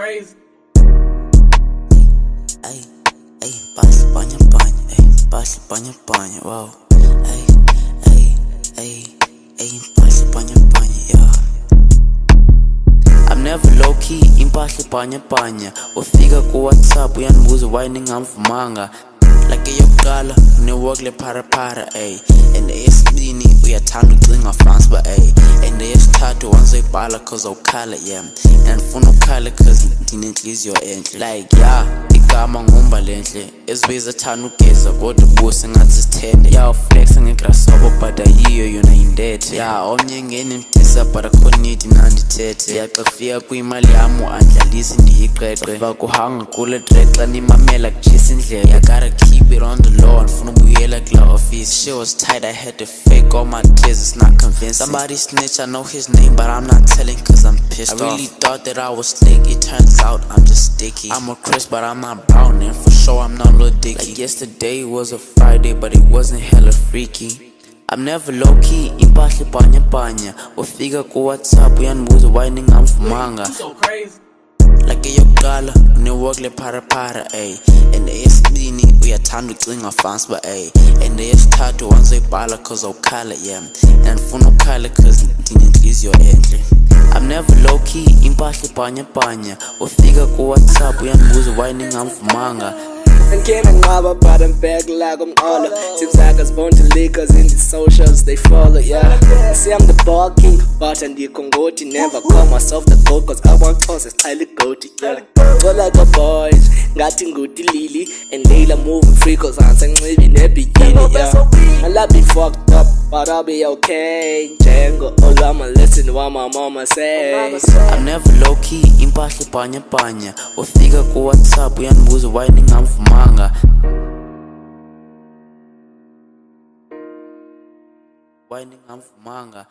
crazy. Ay, ay, pasa paña paña, ay, pasa paña paña, wow. Ay, ay, ay, ay, pasa paña paña, yeah. I'm never low key, imphahla paña paña. Ufika ku WhatsApp uyanibuza why ningamvumanga. Like eyokuqala ne-work le-para ay. And eyesibini uyathanda ucinga France ba ay. And eyesithathu wanzoyibhala cause awukhala yeah. And ngifuna ukukhala cause ndinenhliziyo enhle. Like yeah, igama ngumba lenhle. Ezibiza thanda ugeza kodwa ubuse ngathi sithende. Yeah, uflexa ngegrasshopper but ayiyo yona yindethe. Yeah, omnye ngenemdisa but akho need nandithethe. Yeah, xa kufika kwimali yami andlalisa ndiyiqeqe. Va kuhanga kule track xa nimamela kuchisa indlela. Yeah, gotta keep it on the low andifuna ubuyela kula office. Shit was tight, I had to fake all my tears, it's not convincing. Somebody snitch, I know his name but I'm not telling cause I'm pissed off. I really thought that I was slick, it turns out I'm just sticky. I'm a crisp but I'm not brown and for sure I'm not Lil Dicky. Like yesterday was a Friday but it wasn't hella freaky. I'm never low key, imphahla paña paña. Ufika ku WhatsApp uyanibuza why ningamvumanga. So crazy. Like eyokuqala ne-work le-para ay. And eyesibini uyathanda ucinga France ba ay. And eyesithathu wanzoyibhala cause awukhala yeah. And ngifuna ukukhala cause ndinenhliziyo enhle. I'm never low key, imphahla paña paña. Ufika ku WhatsApp uyanibuza why ningamvumanga. Ngena nqaba but I'm back like I'm all. Seems like I was born to liquors in the socials they follow, yeah. See I'm the ball king but andikongoti. Never call myself the goat cause I want cause it's highly goaty, yeah. Go like a boys, ngathi ngutilili. And Layla moving free cause ansanxibi nebikini, yeah. I'll be fucked up but I'll be okay. Django, all I'ma listen what my mama says. I'm never low key, imphahla paña paña. Ufika ku WhatsApp uyanibuza why ningamvumanga. Why ningamvumanga.